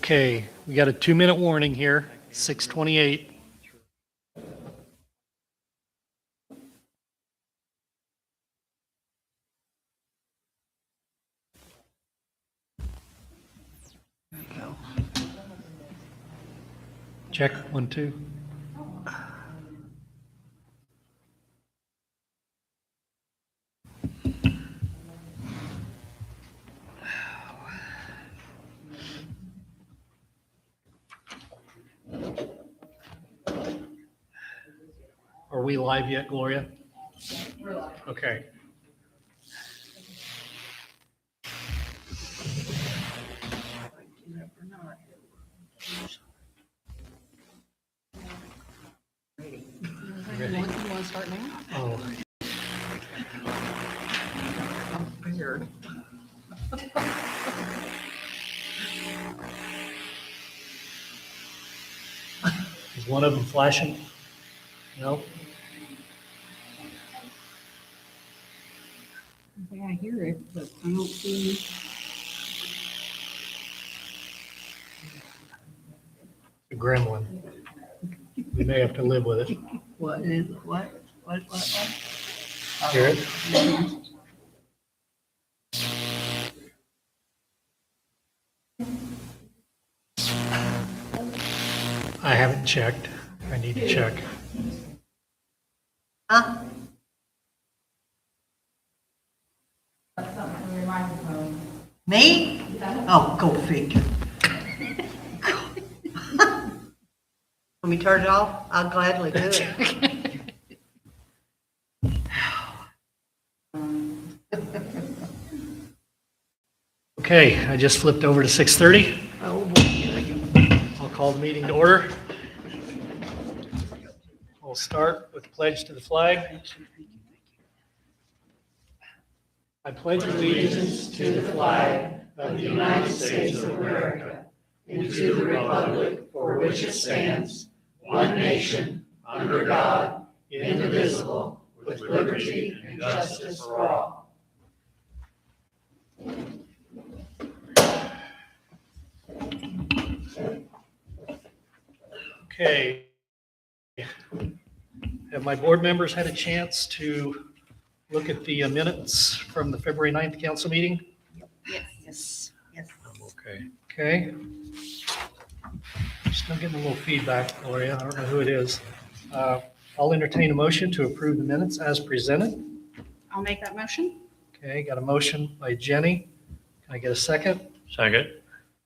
Okay, we got a 2-minute warning here, 6:28. There you go. Check, 1, 2. Are we live yet, Gloria? We're live. Okay. You want to start now? Oh, I'm prepared. is one of them flashing? No? Yeah, I hear it, but I don't see. A gremlin. We may have to live with it. What is, what? Hear it? I haven't checked. I need to check. Huh? Me? Oh, go figure. Let me turn it off? I'll gladly do it. Okay, I just flipped over to 6:30. Oh, boy. I'll call the meeting to order. We'll start with the pledge to the flag. I pledge allegiance to the flag of the United States of America and to the republic for which it stands, one nation, under God, indivisible, with liberty and justice for all. Okay. Have my board members had a chance to look at the minutes from the February 9th council meeting? Yes. Okay. Okay. Still getting a little feedback, Gloria. I don't know who it is. I'll entertain a motion to approve the minutes as presented. I'll make that motion. Okay, got a motion by Jenny. Can I get a second? Second.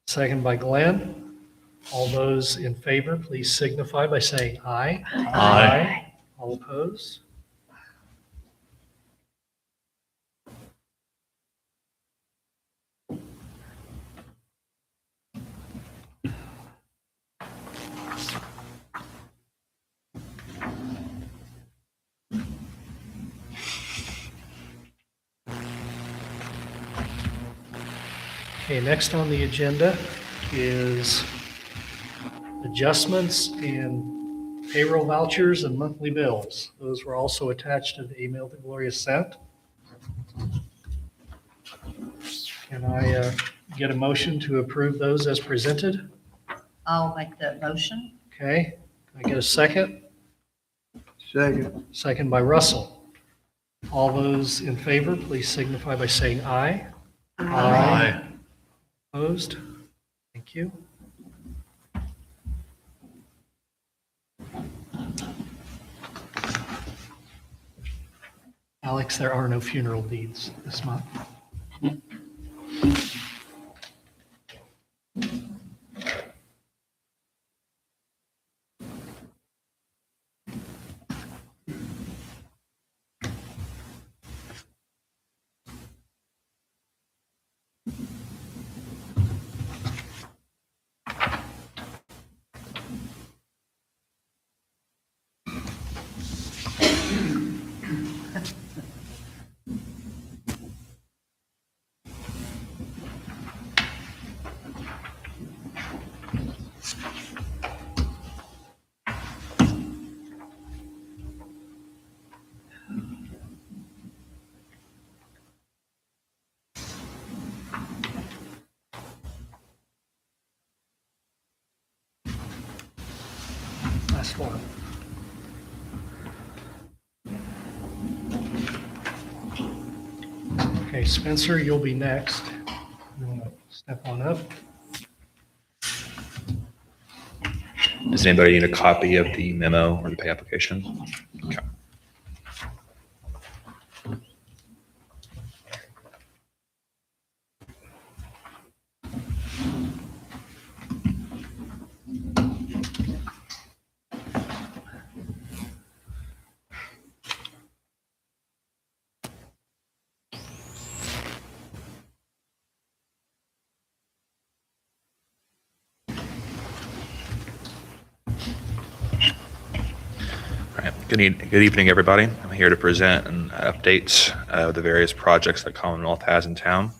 Second by Glenn. All those in favor, please signify by saying aye. Aye. All opposed? Okay, next on the agenda is adjustments in payroll vouchers and monthly bills. Those were also attached to the email that Gloria sent. Can I get a motion to approve those as presented? I'll make that motion. Okay, can I get a second? Second. Second by Russell. All those in favor, please signify by saying aye. Aye. Opposed? Thank you. Alex, there are no funeral deeds this month. form. Okay, Spencer, you'll be next. You want to step on up? Does anybody need a copy of the memo or the pay application? Okay. All right. Good evening, everybody. I'm here to present an updates of the various projects that Commonwealth has in town.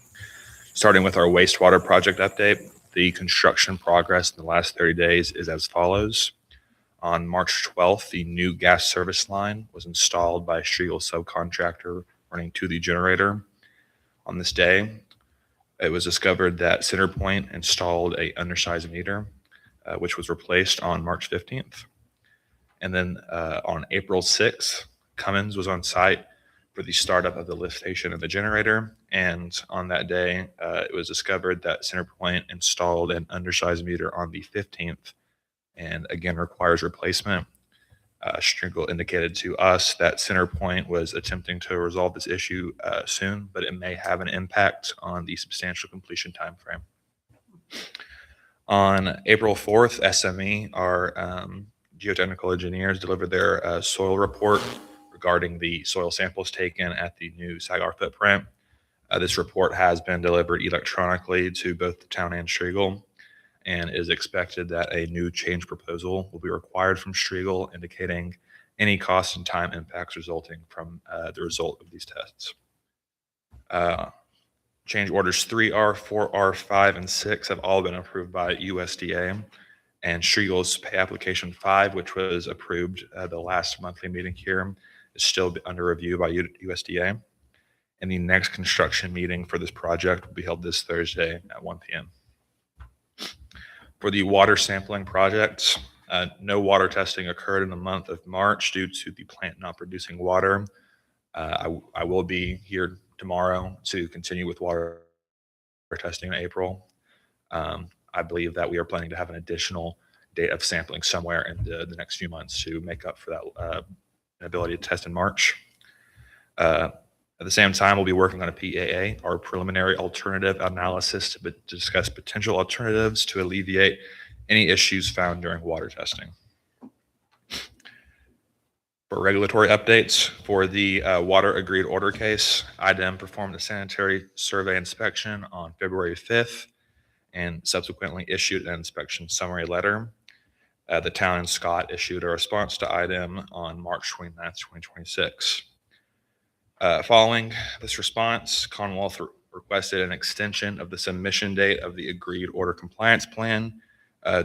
Starting with our wastewater project update, the construction progress in the last 30 days is as follows. On March 12th, the new gas service line was installed by a Striegel subcontractor running to the generator. On this day, it was discovered that CenterPoint installed a undersized meter, which was replaced on March 15th. And then on April 6th, Cummins was on site for the startup of the lift station and the generator. And on that day, it was discovered that CenterPoint installed an undersized meter on the 15th and again requires replacement. Striegel indicated to us that CenterPoint was attempting to resolve this issue soon, but it may have an impact on the substantial completion timeframe. On April 4th, SME, our geotechnical engineers, delivered their soil report regarding the soil samples taken at the new Sagar footprint. This report has been delivered electronically to both the town and Striegel, and it is expected that a new change proposal will be required from Striegel, indicating any cost and time impacts resulting from the result of these tests. Change orders 3R, 4R, 5, and 6 have all been approved by USDA, and Striegel's pay application 5, which was approved the last monthly meeting here, is still under review by USDA. And the next construction meeting for this project will be held this Thursday at 1 p.m. For the water sampling project, no water testing occurred in the month of March due to the plant not producing water. I will be here tomorrow to continue with water testing in April. I believe that we are planning to have an additional date of sampling somewhere in the next few months to make up for that ability to test in March. At the same time, we'll be working on a PAA, our preliminary alternative analysis, to discuss potential alternatives to alleviate any issues found during water testing. For regulatory updates, for the water agreed order case, IDEM performed a sanitary survey inspection on February 5th and subsequently issued an inspection summary letter. The town and Scott issued a response to IDEM on March 29th, 2026. Following this response, Commonwealth requested an extension of the submission date of the agreed order compliance plan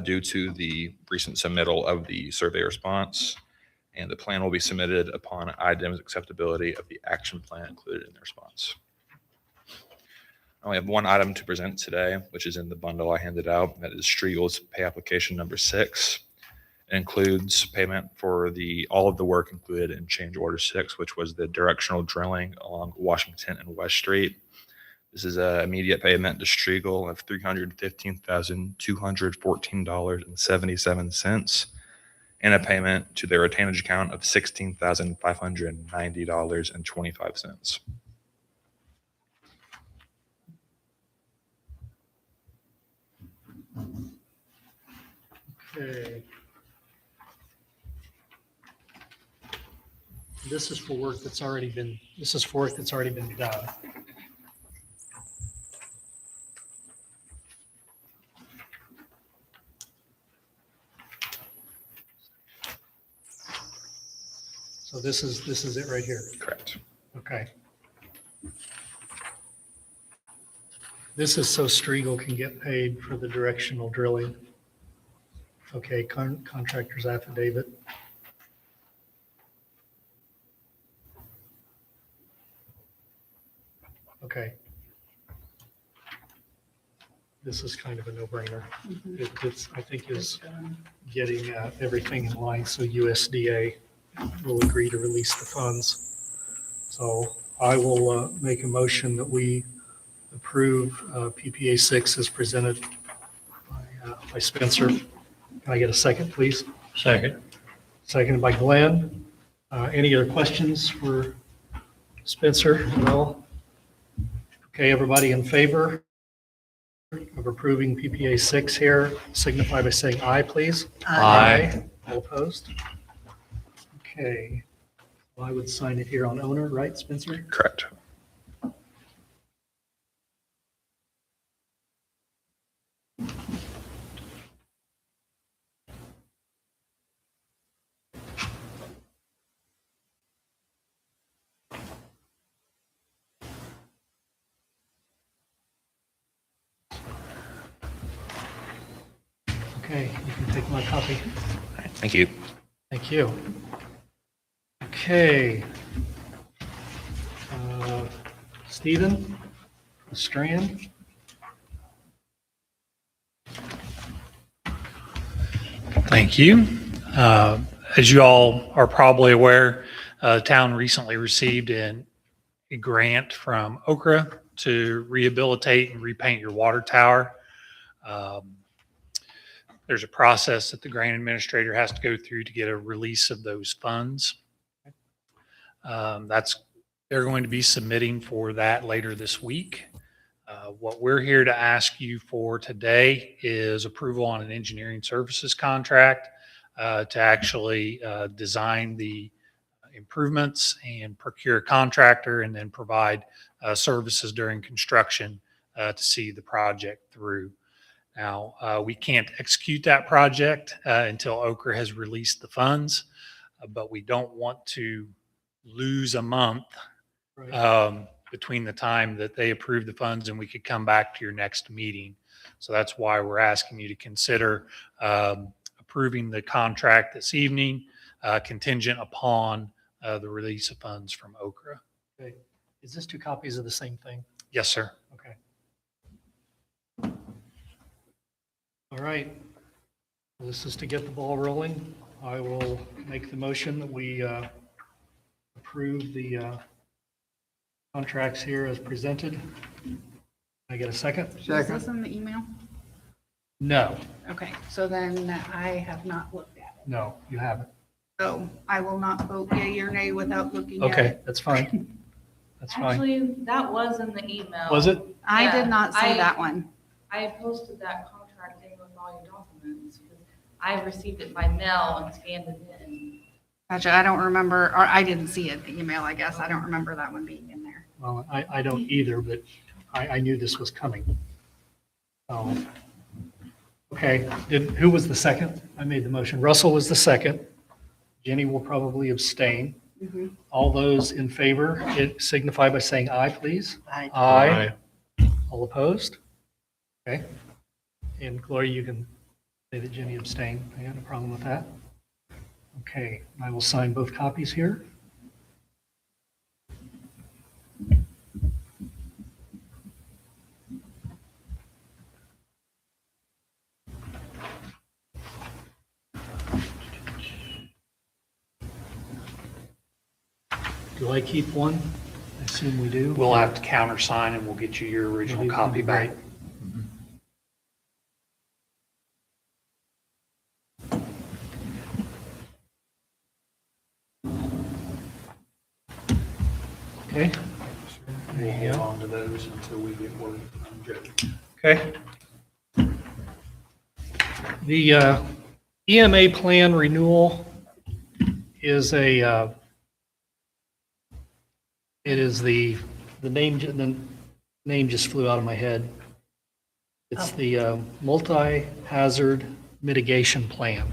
due to the recent submittal of the survey response, and the plan will be submitted upon IDEM's acceptability of the action plan included in the response. I only have one item to present today, which is in the bundle I handed out. That is Striegel's pay application number 6. It includes payment for all of the work included in change order 6, which was the directional drilling along Washington and West Street. This is an immediate payment to Striegel of $315,214.77 and a payment to their retainage account of $16,590.25. Okay. This is for work that's already been done. So this is it right here. Correct. Okay. This is so Striegel can get paid for the directional drilling. Okay, contractor's affidavit. Okay. this is kind of a no-brainer. It's, I think, is getting everything in line so USDA will agree to release the funds. So I will make a motion that we approve PPA 6 as presented by Spencer. Can I get a second, please? Second. Seconded by Glenn. Any other questions for Spencer? No? Okay, everybody in favor of approving PPA 6 here, signify by saying aye, please. Aye. All opposed? Okay. Well, I would sign it here on owner, right, Spencer? Correct. Okay, you can take my copy. All right, thank you. Thank you. Okay. Stephen Strand. Thank you. As you all are probably aware, the town recently received a grant from Okra to rehabilitate and repaint your water tower. There's a process that the grant administrator has to go through to get a release of those funds. They're going to be submitting for that later this week. What we're here to ask you for today is approval on an engineering services contract to actually design the improvements and procure a contractor and then provide services during construction to see the project through. Now, we can't execute that project until Okra has released the funds, but we don't want to lose a month between the time that they approve the funds and we could come back to your next meeting. So that's why we're asking you to consider approving the contract this evening, contingent upon the release of funds from Okra. Okay. Is this 2 copies of the same thing? Yes, sir. Okay. All right. Well, this is to get the ball rolling. I will make the motion that we approve the contracts here as presented. Can I get a second? Is Second. this in the email? No, Okay, so then I have not looked at it. no, you haven't. So I will not vote yea or nay without looking at Okay, it. that's fine. That's fine. Actually, that was in the email. Was it? I Yeah, did not see that one. I posted that contract in with all your documents because I received it by mail and scanned it in. Gotcha, I don't remember, or I didn't see it, the email, I guess. I don't remember that one being in there. Well, I don't either, but I knew this was coming. Oh. Okay, who was the second? I made the motion. Russell was the second. Jenny will probably abstain. Mhm. All those in favor, signify by saying aye, please. Aye. Aye. All opposed? Okay. And Gloria, you can say that Jenny abstained. I got no problem with that. Okay, I will sign both copies here. Do I keep one? I assume we do. We'll have to countersign and we'll get you your original copy back. Okay. We'll There you hold go. on to those until we get word from Jody. Okay. The EMA plan renewal is it is the name just flew out of my head. It's the multi-hazard mitigation plan.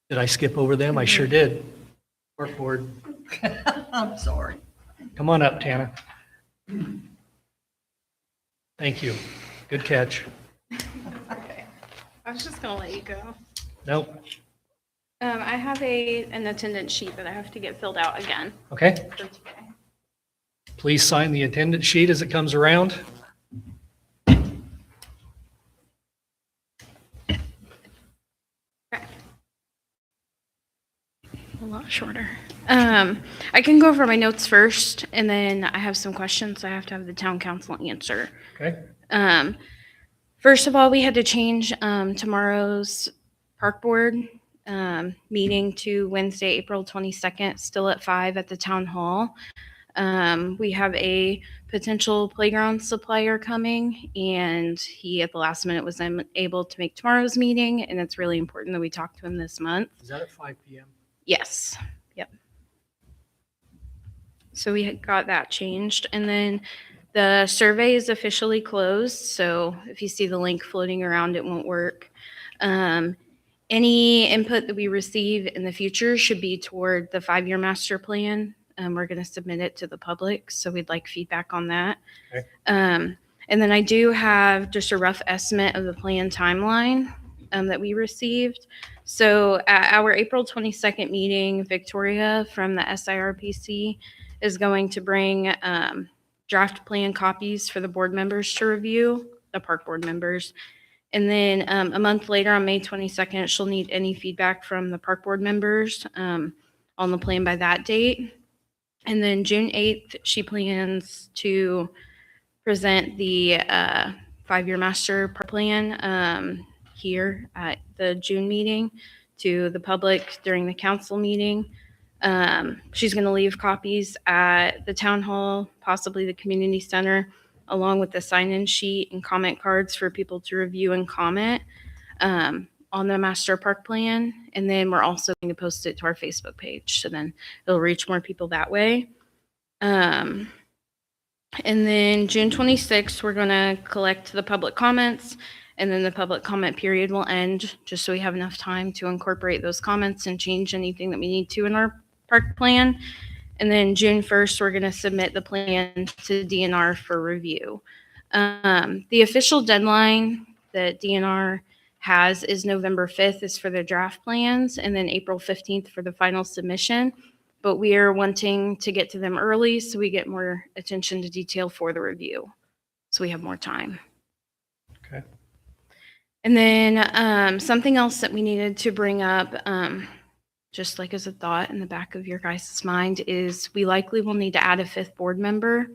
Did I skip over them? I sure did. Work board. I'm sorry. Come on up, Tana. Thank you. Good catch. Okay. I was just gonna let you go. Nope. I have an attendance sheet that I have to get filled out again Okay. for today. Please sign the attendance sheet as it comes around. A lot shorter. I can go over my notes first, and then I have some questions I have to have the town council answer. Okay. First of all, we had to change tomorrow's park board meeting to Wednesday, April 22nd, still at 5 at the town hall. We have a potential playground supplier coming, and he at the last minute was unable to make tomorrow's meeting, and it's really important that we talk to him this month. Is that at 5 p.m.? Yes. Yep. So we had got that changed. And then the survey is officially closed. So if you see the link floating around, it won't work. Any input that we receive in the future should be toward the 5-year master plan. We're going to submit it to the public. So we'd like feedback on that. Okay. And then I do have just a rough estimate of the plan timeline that we received. So at our April 22nd meeting, Victoria from the SIRPC is going to bring draft plan copies for the board members to review, the park board members. And then a month later, on May 22nd, she'll need any feedback from the park board members on the plan by that date. And then June 8th, she plans to present the 5-year master plan here at the June meeting to the public during the council meeting. She's going to leave copies at the town hall, possibly the community center, along with the sign-in sheet and comment cards for people to review and comment on the master park plan. And then we're also going to post it to our Facebook page. So then it'll reach more people that way. And then June 26th, we're going to collect the public comments, and then the public comment period will end, just so we have enough time to incorporate those comments and change anything that we need to in our park plan. And then June 1st, we're going to submit the plan to DNR for review. The official deadline that DNR has is November 5th is for the draft plans, and then April 15th for the final submission. But we are wanting to get to them early so we get more attention to detail for the review, so we have more time. Okay. And then something else that we needed to bring up, just like as a thought in the back of your guys' mind, is we likely will need to add a 5th board member.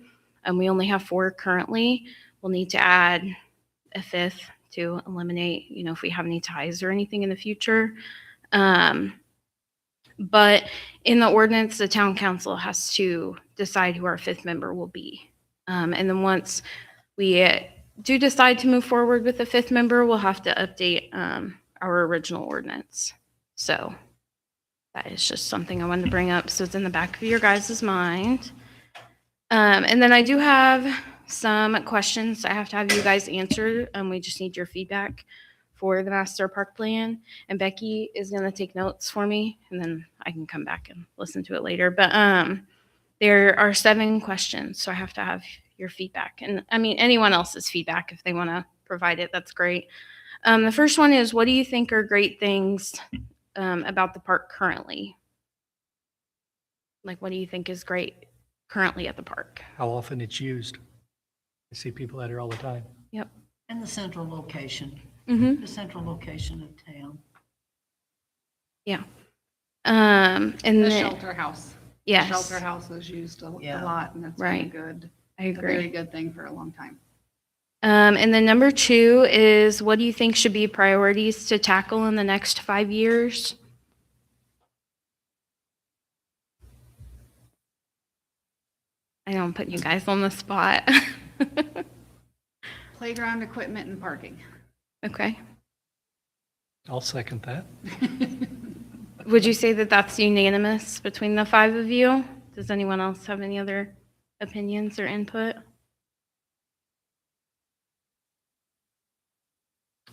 We only have 4 currently. We'll need to add a 5th to eliminate, if we have any ties or anything in the future. But in the ordinance, the town council has to decide who our 5th member will be. And then once we do decide to move forward with the 5th member, we'll have to update our original ordinance. So that is just something I wanted to bring up. So it's in the back of your guys' mind. And then I do have some questions I have to have you guys answer. We just need your feedback for the master park plan. And Becky is going to take notes for me, and then I can come back and listen to it later. But there are 7 questions, so I have to have your feedback. And I mean, anyone else's feedback, if they want to provide it, that's great. The first one is, what do you think are great things about the park currently? Like, what do you think is great currently at the park? How often it's used. I see people at it all the time. Yep. And the central location, Mm-hmm. the central location of town. Yeah. And The then, shelter house. yes, The shelter house is used a Yeah. lot, and it's Right. been good. I A very agree. good thing for a long time. And then number 2 is, what do you think should be priorities to tackle in the next 5 years? I know I'm putting you guys on the spot. Playground equipment and parking. Okay. I'll second that. Would you say that that's unanimous between the 5 of you? Does anyone else have any other opinions or input?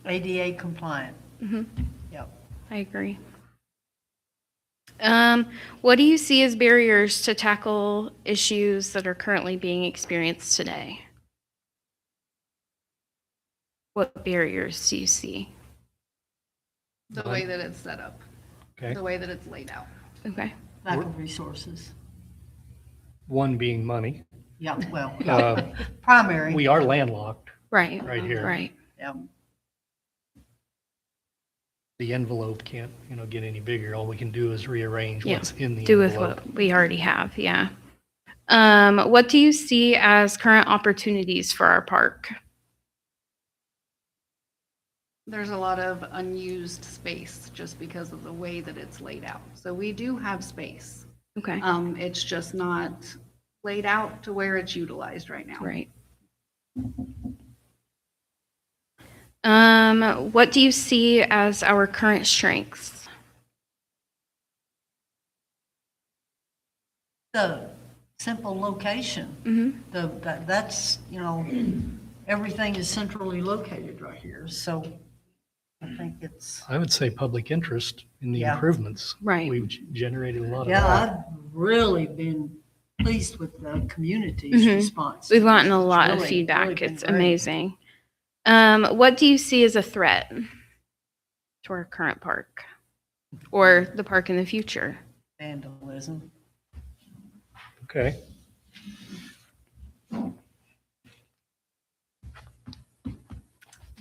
ADA compliant. Mm-hmm. Yep. I agree. What do you see as barriers to tackle issues that are currently being experienced today? What barriers do you see? The way that it's set up, Okay. the way that it's laid out. Okay. Lack of resources. One being money. Yeah, well, Uh, primary. We are landlocked Right. right here. Right. Yeah. the envelope can't, get any bigger. All we can do is rearrange Yeah, what's in the do with envelope. what we already have, yeah. What do you see as current opportunities for our park? There's a lot of unused space just because of the way that it's laid out. So we do have space. Okay, It's just not laid out to where it's utilized right now. right. What do you see as our current strengths? The simple location, Mm-hmm. that's, everything is centrally located right here, so I think it's, I would say public interest in the Yeah. improvements. Right. We've generated a lot of yeah, that. I've really been pleased with the community's Mhm. response. We've gotten a It's lot of really feedback. been It's great. amazing. What do you see as a threat to our current park or the park in the future? Vandalism. Okay.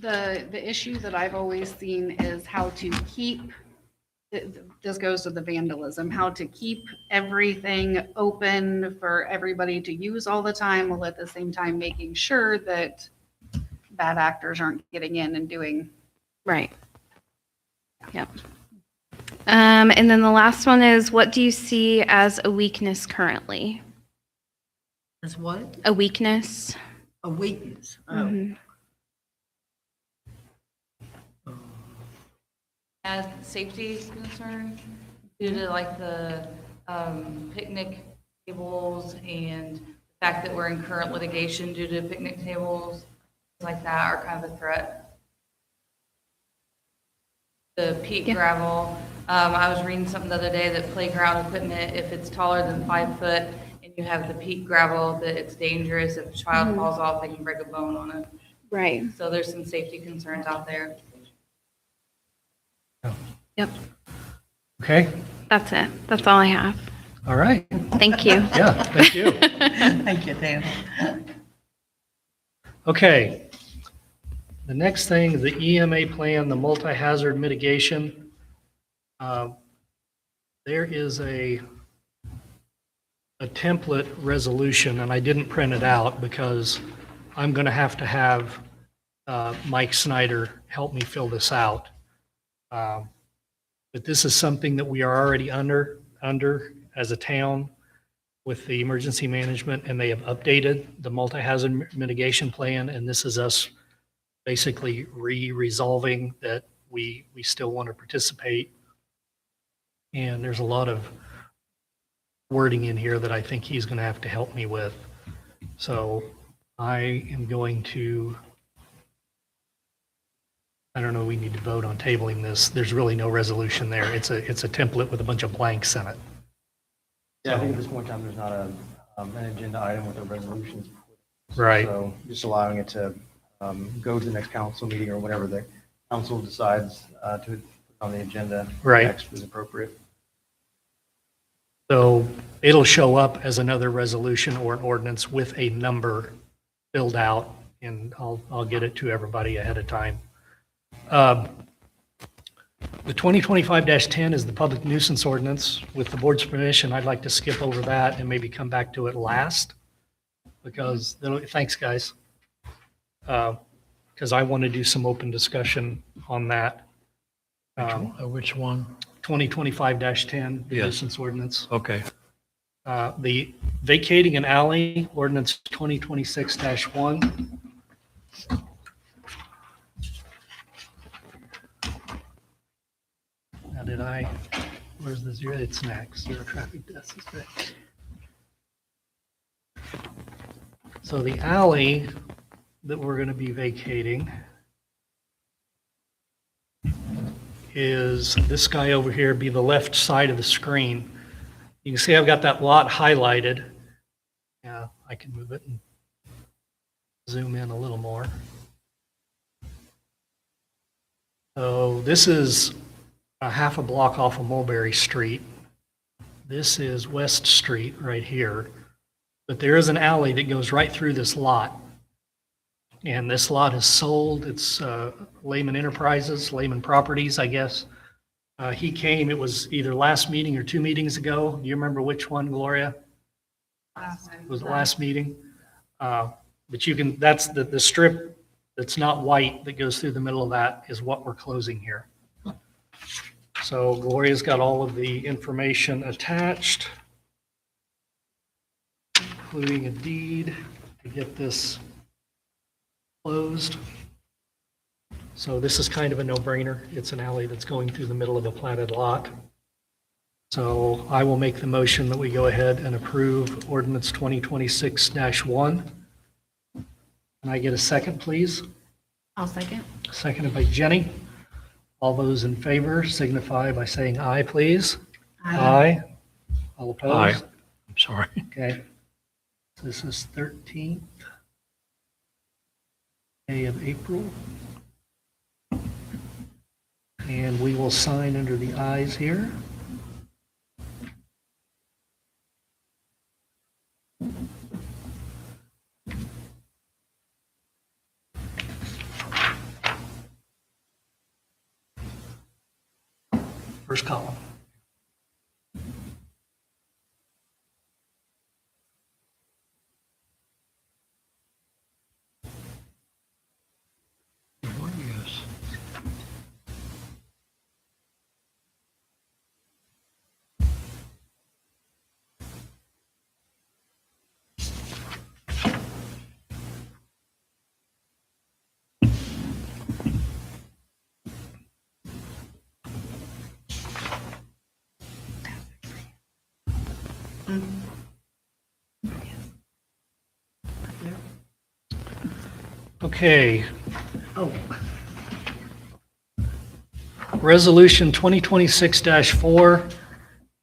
The issue that I've always seen is how to keep, this goes to the vandalism, how to keep everything open for everybody to use all the time, while at the same time making sure that bad actors aren't getting in and doing. Right. Yep. And then the last one is, what do you see as a weakness currently? Is what? A weakness? A weakness. Oh. Mhm. As safety concern, due to like the picnic tables and the fact that we're in current litigation due to picnic tables, things like that are kind of a threat. The peat Yeah. gravel, I was reading something the other day that playground equipment, if it's taller than 5 foot and you have the peat gravel, that it's dangerous. If a child falls off, they can break a bone on it. Right. So there's some safety concerns out there. Yep. Okay. That's it. That's all I have. All right. Thank you. Yeah, thank you. Thank you, Dan. Okay. The next thing, the EMA plan, the multi-hazard mitigation. There is a template resolution, and I didn't print it out because I'm going to have Mike Snyder help me fill this out. But this is something that we are already under as a town with the emergency management, and they have updated the multi-hazard mitigation plan, and this is us basically resolving that we still want to participate. And there's a lot of wording in here that I think he's going to have to help me with. So I am going to, I don't know, we need to vote on tabling this. There's really no resolution there. It's a template with a bunch of blanks in it. Yeah, I think at this point in time, there's not an agenda item with the resolutions. Right. So just allowing it to go to the next council meeting or whatever the council decides to put on the agenda. Right. Next is appropriate. So it'll show up as another resolution or an ordinance with a number filled out, and I'll get it to everybody ahead of time. The 2025-10 is the public nuisance ordinance. With the board's permission, I'd like to skip over that and maybe come back to it last, because, thanks, guys. Because I want to do some open discussion on that. Which one? 2025-10, the Yes. nuisance ordinance. Okay. The vacating an alley, ordinance 2026-1. Now where's the zero? It's next. Zero traffic deaths is right. So the alley that we're going to be vacating is this guy over here, be the left side of the screen. You can see I've got that lot highlighted. Yeah, I can move it and zoom in a little more. So this is a half a block off of Mulberry Street. This is West Street right here. But there is an alley that goes right through this lot. And this lot is sold. It's Lehman Enterprises, Lehman Properties, I guess. He came, it was either last meeting or 2 meetings ago. Do you remember which one, Gloria? It was the last meeting. But you can, that's the strip that's not white that goes through the middle of that is what we're closing here. So Gloria's got all of the information attached, including a deed to get this closed. So this is kind of a no-brainer. It's an alley that's going through the middle of a platted lot. So I will make the motion that we go ahead and approve ordinance 2026-1. Can I get a second, please? I'll second. Seconded by Jenny. All those in favor signify by saying aye, please. Aye. All opposed? Aye. I'm sorry. Okay. This is 13th day of April. And we will sign under the ayes here. First column. Yes. Okay, Oh, Resolution 2026-4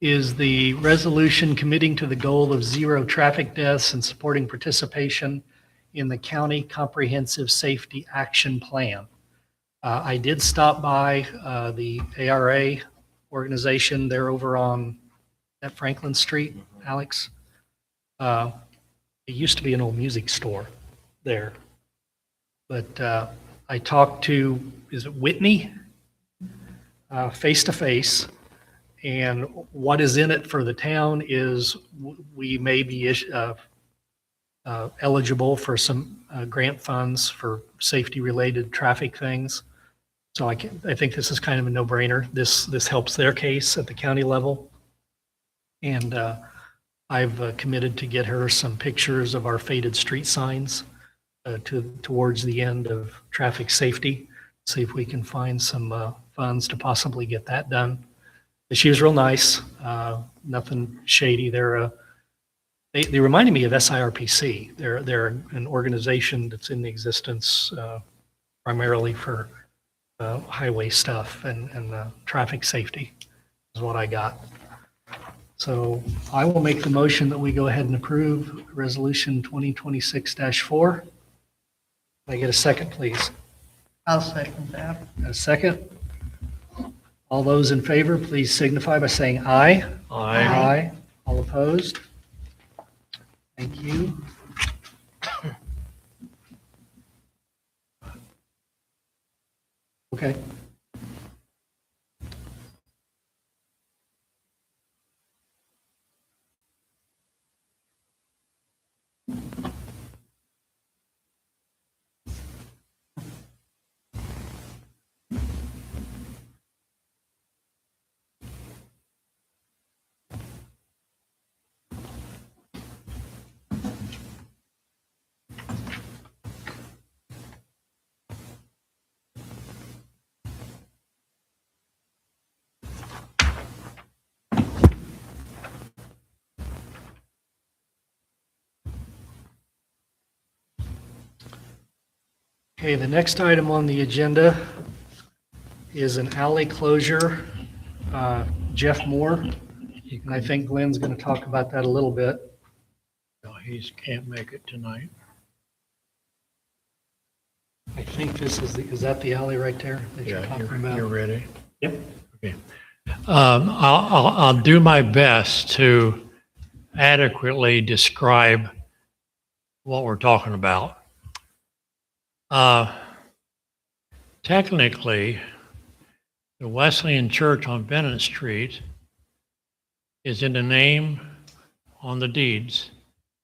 is the resolution committing to the goal of zero traffic deaths and supporting participation in the County Comprehensive Safety Action Plan. I did stop by the ARA organization. They're over on at Franklin Street, Alex. It used to be an old music store there. But I talked to, is it Whitney? Face to face. And what is in it for the town is we may be eligible for some grant funds for safety-related traffic things. So I think this is kind of a no-brainer. This helps their case at the county level. And I've committed to get her some pictures of our faded street signs towards the end of traffic safety. See if we can find some funds to possibly get that done. She was real nice, nothing shady. They reminded me of SIRPC. They're an organization that's in existence primarily for highway stuff and traffic safety is what I got. So I will make the motion that we go ahead and approve Resolution 2026-4. Can I get a second, please? I'll second that. A second? All those in favor, please signify by saying aye. Aye. Aye. All opposed? Thank you. Okay. Okay, the next item on the agenda is an alley closure. Jeff Moore, and I think Glenn's going to talk about that a little bit. No, he can't make it tonight. I think this is that the alley right there that you're Yeah, talking you're about? ready? Yep. Okay. I'll do my best to adequately describe what we're talking about. Technically, the Wesleyan Church on Bennett Street is in the name on the deeds.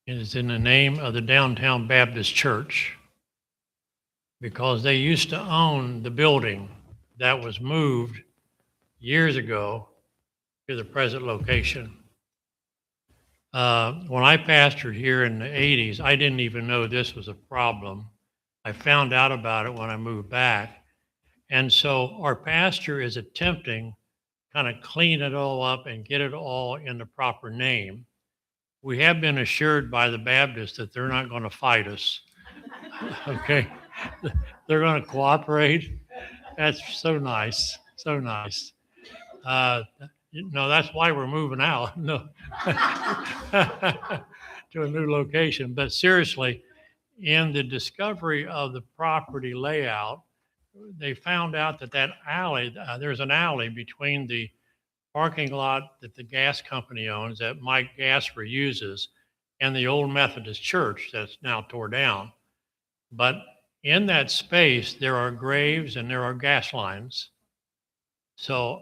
It is in the name of the Downtown Baptist Church because they used to own the building that was moved years ago to the present location. When I pastored here in the 80s, I didn't even know this was a problem. I found out about it when I moved back. And so our pastor is attempting kind of clean it all up and get it all in the proper name. We have been assured by the Baptists that they're not going to fight us. Okay? They're going to cooperate. That's so nice. So nice. No, that's why we're moving out. No. To a new location. But seriously, in the discovery of the property layout, they found out that that alley, there's an alley between the parking lot that the gas company owns that Mike Gasper uses and the old Methodist church that's now tore down. But in that space, there are graves and there are gas lines. So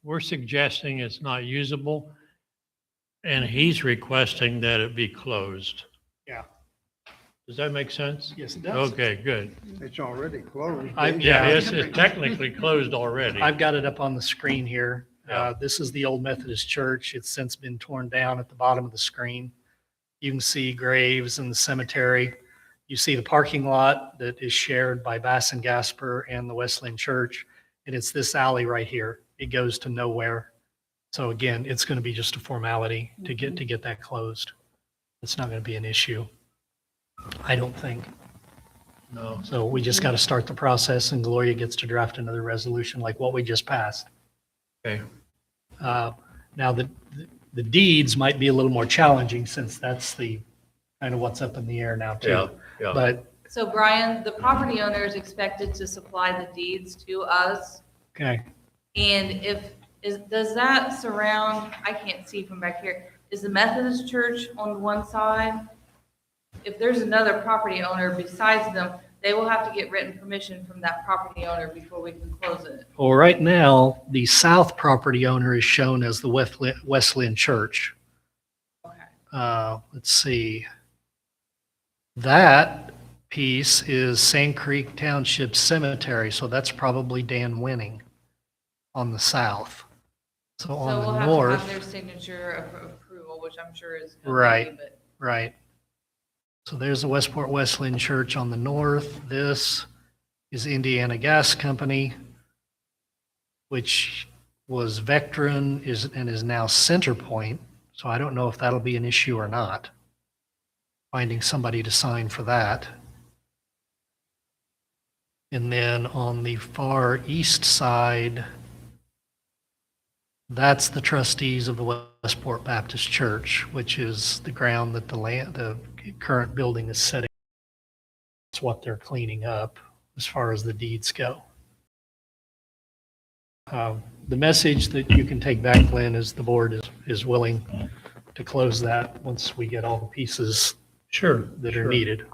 we're suggesting it's not usable, and he's requesting that it be closed. Yeah. Does that make sense? Yes, it does. Okay, good. It's already closed. Yeah, it's technically closed already. I've got it up on the screen here. Yeah. This is the old Methodist church. It's since been torn down at the bottom of the screen. You can see graves in the cemetery. You see the parking lot that is shared by Bass and Gasper and the Wesleyan Church. And it's this alley right here. It goes to nowhere. So again, it's going to be just a formality to get that closed. It's not going to be an issue, I don't think. No. So we just got to start the process, and Gloria gets to draft another resolution like what we just passed. Okay. Now, the deeds might be a little more challenging since that's the kind of what's up in the air now too. Yeah, yeah. But, So Brian, the property owner is expected to supply the deeds to us. okay, And does that surround, I can't see from back here, is the Methodist church on one side? If there's another property owner besides them, they will have to get written permission from that property owner before we can close it. well, right now, the south property owner is shown as the Wesleyan Church. Okay. Let's see. That piece is Sand Creek Township Cemetery, so that's probably Dan Winning on the south. So So on we'll the have to north, have their signature approval, which I'm sure is. gonna be, Right. but- right. So there's the Westport Wesleyan Church on the north. This is Indiana Gas Company, which was Vectren and is now Centerpoint. So I don't know if that'll be an issue or not. Finding somebody to sign for that. And then on the far east side, that's the trustees of the Westport Baptist Church, which is the ground that the current building is sitting. That's what they're cleaning up as far as the deeds go. The message that you can take back, Lynn, is the board is willing to close that once we get all the pieces Sure. that are needed.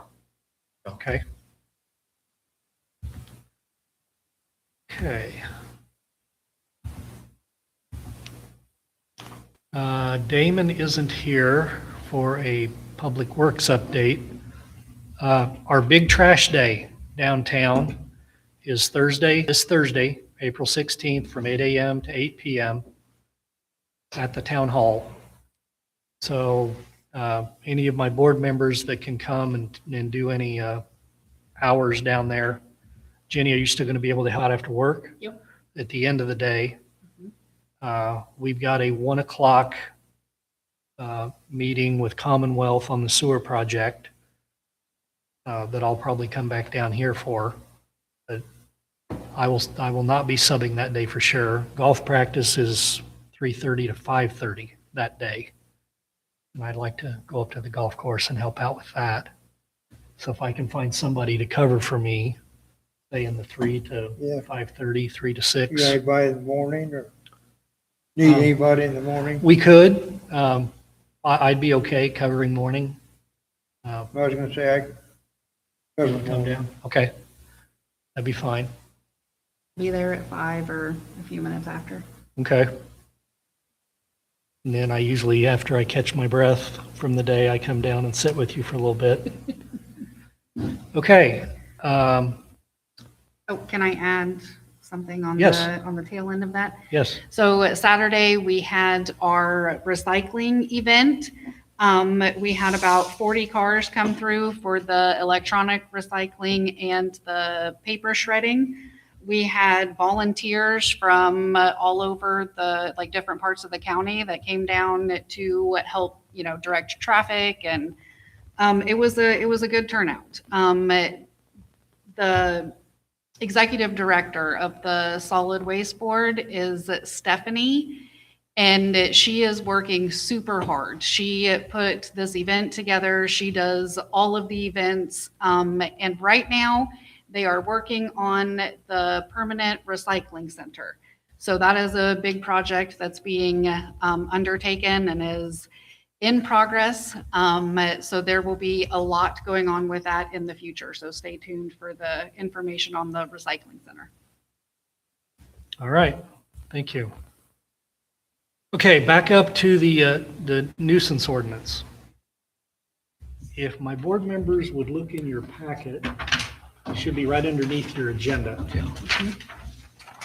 Okay. Okay. Damon isn't here for a public works update. Our big trash day downtown is this Thursday, April 16th from 8 a.m. to 8 p.m. at the town hall. So any of my board members that can come and do any hours down there. Jenny, are you still going to be able to help out after work? Yep. At the end of the day, we've got a 1 o'clock meeting with Commonwealth on the sewer project that I'll probably come back down here for. But I will not be subbing that day for sure. Golf practice is 3:30 to 5:30 that day. And I'd like to go up to the golf course and help out with that. So if I can find somebody to cover for me, say in the 3 to 5:30, 3 to 6. You got anybody in the morning or need anybody in the morning? We could. I'd be okay covering morning. I was gonna say, Come down? Okay. That'd be fine. Be there at 5 or a few minutes after. Okay. And then I usually, after I catch my breath from the day, I come down and sit with you for a little bit. Okay. Oh, can I add something on Yes. on the tail end of that? Yes. So Saturday, we had our recycling event. We had about 40 cars come through for the electronic recycling and the paper shredding. We had volunteers from all over the, like, different parts of the county that came down to help, direct traffic, and it was a good turnout. The executive director of the Solid Waste Board is Stephanie, and she is working super hard. She put this event together. She does all of the events. And right now, they are working on the permanent recycling center. So that is a big project that's being undertaken and is in progress. So there will be a lot going on with that in the future. So stay tuned for the information on the recycling center. All right. Thank you. Okay, back up to the nuisance ordinance. If my board members would look in your packet, it should be right underneath your agenda.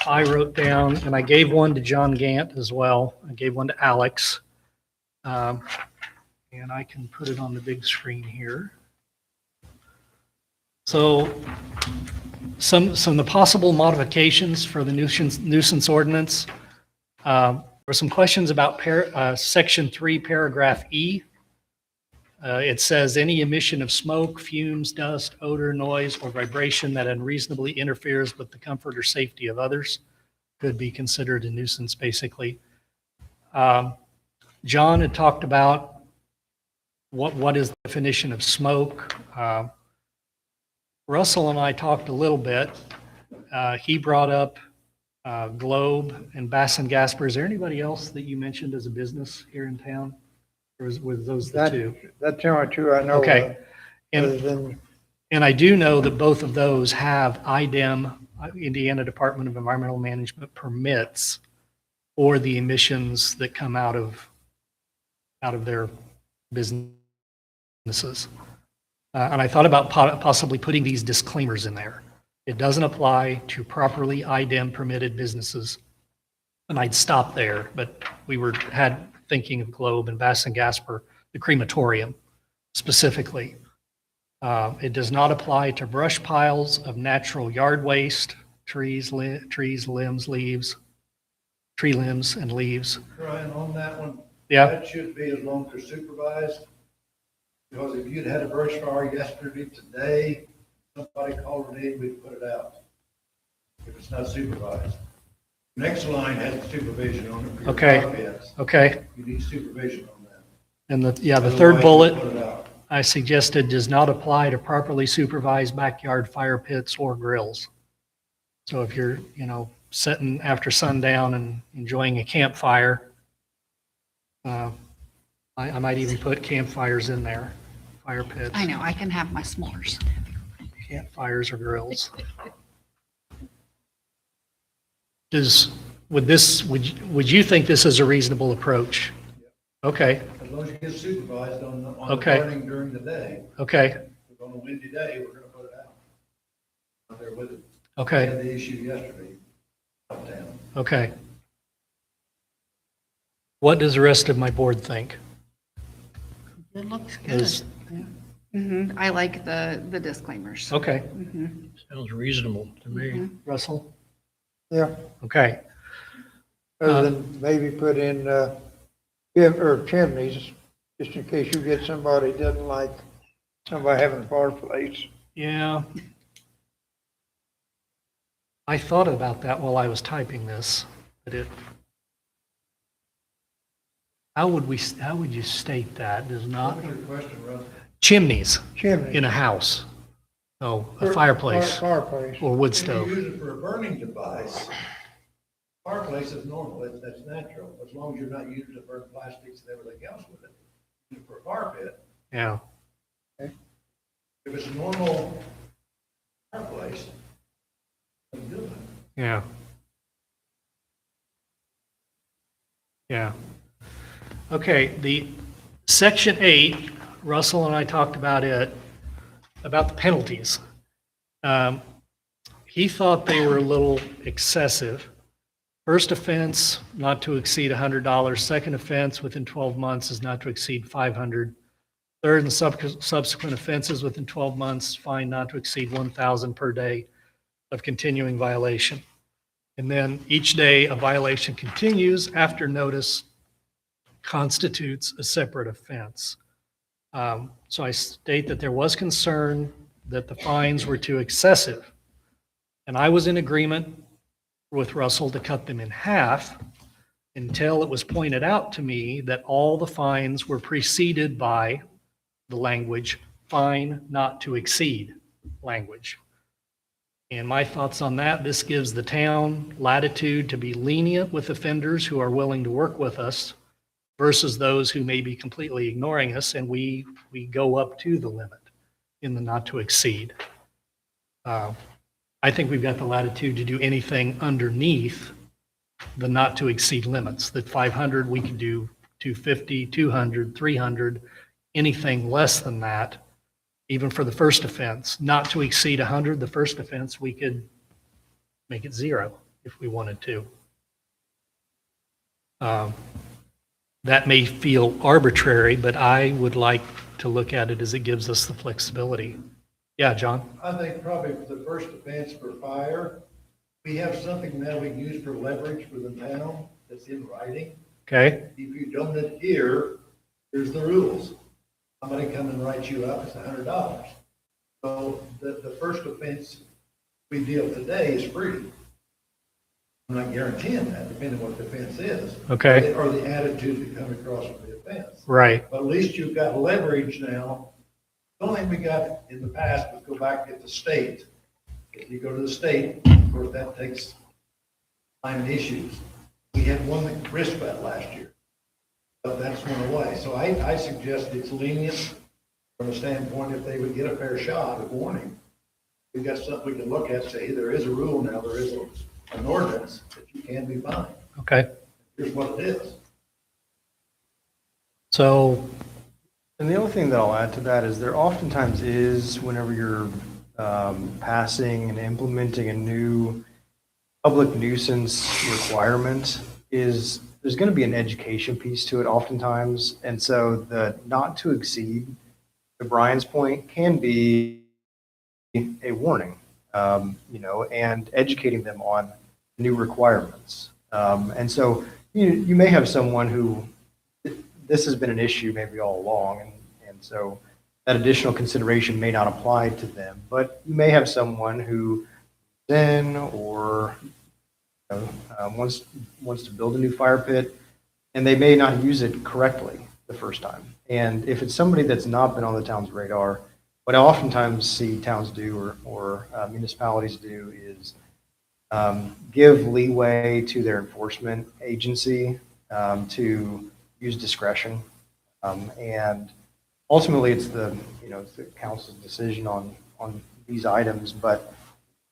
I wrote down, and I gave one to John Gant as well. I gave one to Alex. And I can put it on the big screen here. So some of the possible modifications for the nuisance ordinance. There were some questions about section 3, paragraph E. It says any emission of smoke, fumes, dust, odor, noise, or vibration that unreasonably interferes with the comfort or safety of others could be considered a nuisance, basically. John had talked about what is the definition of smoke. Russell and I talked a little bit. He brought up Globe and Bass and Gasper. Is there anybody else that you mentioned as a business here in town? Or was those the two? That's the only two I know Okay. of. Other And, than, and I do know that both of those have IDEM, Indiana Department of Environmental Management permits for the emissions that come out of their businesses. And I thought about possibly putting these disclaimers in there. It doesn't apply to properly IDEM permitted businesses. And I'd stop there, but we had thinking of Globe and Bass and Gasper, the crematorium specifically. It does not apply to brush piles of natural yard waste, trees, limbs, leaves, tree limbs and leaves. Ryan, on that one, Yeah, that should be as long as supervised. Because if you'd had a brush fire yesterday, today, somebody called it in, we'd put it out. If it's not supervised. Next line has supervision on it. for your Okay. fire pits. okay. You need supervision on that. And the third Otherwise, you bullet put it out. I suggested does not apply to properly supervised backyard fire pits or grills. So if you're, sitting after sundown and enjoying a campfire, I might even put campfires in there, fire pits. I know, I can have my s'mores. Campfires or grills. Would you think this is a reasonable approach? Okay, As long as you get supervised on the Okay. burning during the day. okay, If on a windy day, we're gonna put it out. Out there with it. We okay, had the issue yesterday uptown. okay. What does the rest of my board think? It looks good. Is- I like the disclaimers. Okay, Mhm. Sounds reasonable to me. Russell? yeah, Okay, other than maybe put in, chimneys, just in case you get somebody that doesn't like somebody having a fireplace. yeah. I thought about that while I was typing this, but how would you state that? Does not, What was your question, Russ? chimneys Chimney. in a house. Oh, a fireplace Fireplace. or wood If you stove. use it for a burning device, fireplace is normal, that's natural, as long as you're not using it to burn plastics and everything else with it. Use it for a fire pit, Yeah, if If it's a normal fireplace, I'm doing it. Yeah. Yeah. Okay, the section 8, Russell and I talked about it, about the penalties. He thought they were a little excessive. First offense, not to exceed $100. Second offense, within 12 months, is not to exceed $500. Third and subsequent offenses within 12 months, fine not to exceed $1,000 per day of continuing violation. And then each day a violation continues after notice constitutes a separate offense. So I state that there was concern that the fines were too excessive. And I was in agreement with Russell to cut them in half until it was pointed out to me that all the fines were preceded by the language, fine not to exceed language. And my thoughts on that, this gives the town latitude to be lenient with offenders who are willing to work with us versus those who may be completely ignoring us, and we go up to the limit in the not to exceed. I think we've got the latitude to do anything underneath the not to exceed limits. That 500, we can do 250, 200, 300, anything less than that, even for the first offense. Not to exceed 100, the first offense, we could make it 0 if we wanted to. That may feel arbitrary, but I would like to look at it as it gives us the flexibility. Yeah, John? I think probably for the first offense for fire, we have something now we can use for leverage for the town that's in writing. Okay, If you don't adhere, here's the rules. Somebody come and write you up, it's $100. So the first offense we deal today is free. I'm not guaranteeing that, depending on what the offense is. okay, Or the attitude that comes across with the offense. right, But at least you've got leverage now. The only thing we got in the past was go back and get the state. If you go to the state, of course, that takes time and issues. We had one that risked that last year, but that's went away. So I suggest it's lenient from the standpoint if they would get a fair shot of warning. We've got something we can look at, say, there is a rule now, there is an ordinance that you can be fined. okay. Here's what it is. So, And the only thing that I'll add to that is there oftentimes is, whenever you're passing and implementing a new public nuisance requirement, is there's going to be an education piece to it oftentimes. And so the not to exceed, to Brian's point, can be a warning, and educating them on new requirements. And so you may have someone who, this has been an issue maybe all along, and so that additional consideration may not apply to them, but you may have someone who then or wants to build a new fire pit, and they may not use it correctly the first time. And if it's somebody that's not been on the town's radar, what I oftentimes see towns do or municipalities do is give leeway to their enforcement agency to use discretion. And ultimately, it's the council's decision on these items, but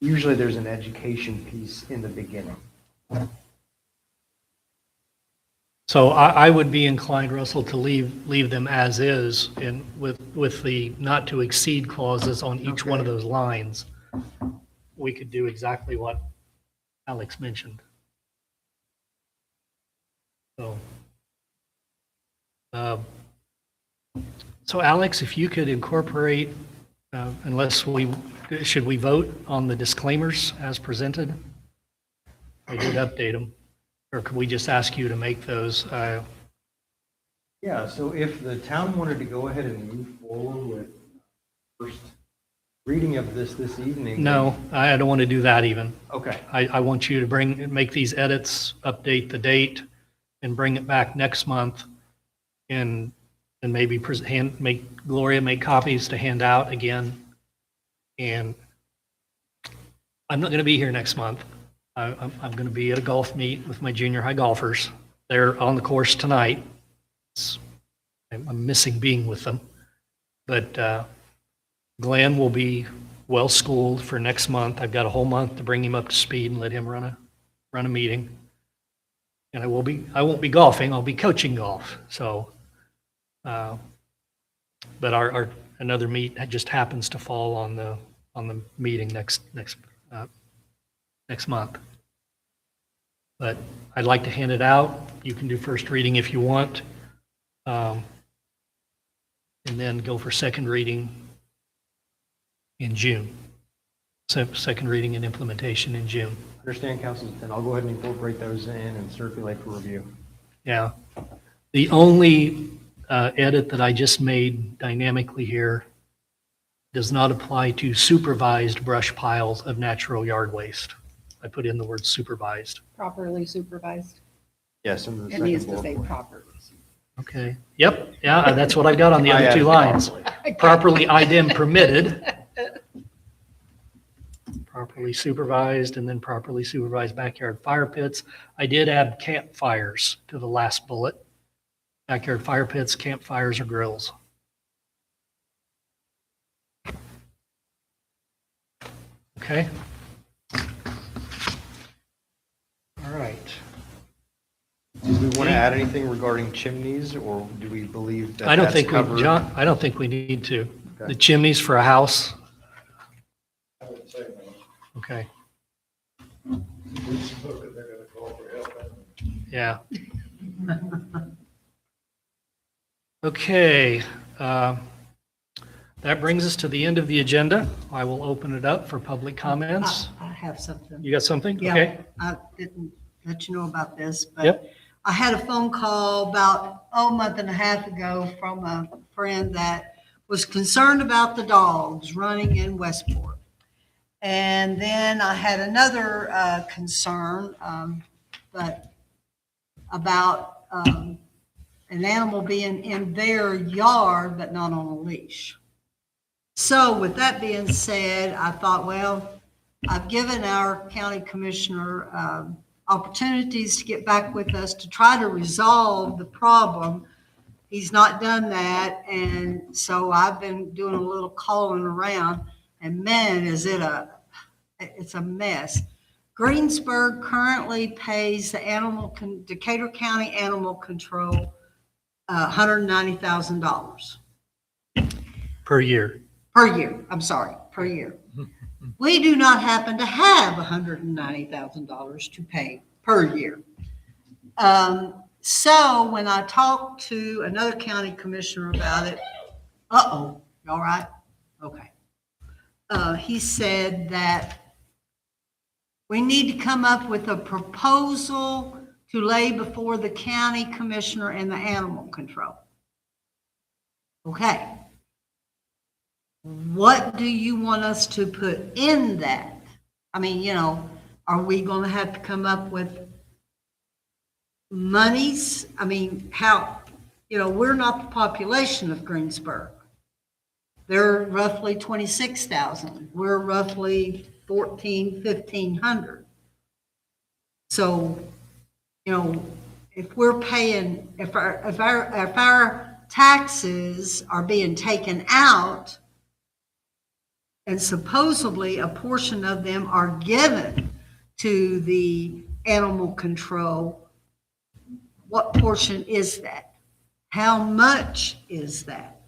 usually there's an education piece in the beginning. so I would be inclined, Russell, to leave them as is and with the not to exceed clauses on each one of those lines. We could do exactly what Alex mentioned. So Alex, if you could incorporate, should we vote on the disclaimers as presented? I did update them. Or could we just ask you to make those? Yeah, so if the town wanted to go ahead and move forward with first reading of this evening. No, I don't want to do that even. Okay. I want you to make these edits, update the date, and bring it back next month, and maybe make Gloria make copies to hand out again. And I'm not going to be here next month. I'm going to be at a golf meet with my junior high golfers. They're on the course tonight. I'm missing being with them, but Glenn will be well-schooled for next month. I've got a whole month to bring him up to speed and let him run a meeting. And I won't be golfing, I'll be coaching golf, so. But our another meet just happens to fall on the meeting next month. But I'd like to hand it out. You can do first reading if you want. And then go for second reading in June. So second reading and implementation in June. Understand, Council's intent. I'll go ahead and incorporate those in and circulate for review. Yeah. The only edit that I just made dynamically here does not apply to supervised brush piles of natural yard waste. I put in the word supervised. Properly supervised. Yes, under the It second needs to bullet say point. properly. Okay. Yep. Yeah, that's what I've got on the I other added two lines. Properly IDEM permitted. Properly supervised, and then properly supervised backyard fire pits. I did add campfires to the last bullet. Backyard fire pits, campfires, or grills. Okay. All right. Do we want to add anything regarding chimneys, or do we believe that I don't that's think covered? John, I don't think we need to. Okay. The chimneys for a house. I would say no. Okay. We spoke it, they're gonna call for help. Yeah. Okay. That brings us to the end of the agenda. I will open it up for public comments. I have something. You got something? Yeah, Okay. I didn't let you know about this, but Yep. I had a phone call about, a month and a half ago from a friend that was concerned about the dogs running in Westport. And then I had another concern, but about an animal being in their yard, but not on a leash. So with that being said, I thought, well, I've given our county commissioner opportunities to get back with us to try to resolve the problem. He's not done that, and so I've been doing a little calling around, and man, it's a mess. Greensburg currently pays the Decatur County Animal Control $190,000 Per year. per year. I'm sorry, per year. We do not happen to have $190,000 to pay per year. So when I talked to another county commissioner about it, you all right? Okay. He said that we need to come up with a proposal to lay before the county commissioner and the animal control. Okay. What do you want us to put in that? I mean, are we going to have to come up with monies? I mean, how, we're not the population of Greensburg. They're roughly 26,000. We're roughly 1,500. So, if we're paying, if our taxes are being taken out, and supposedly a portion of them are given to the animal control, what portion is that? How much is that?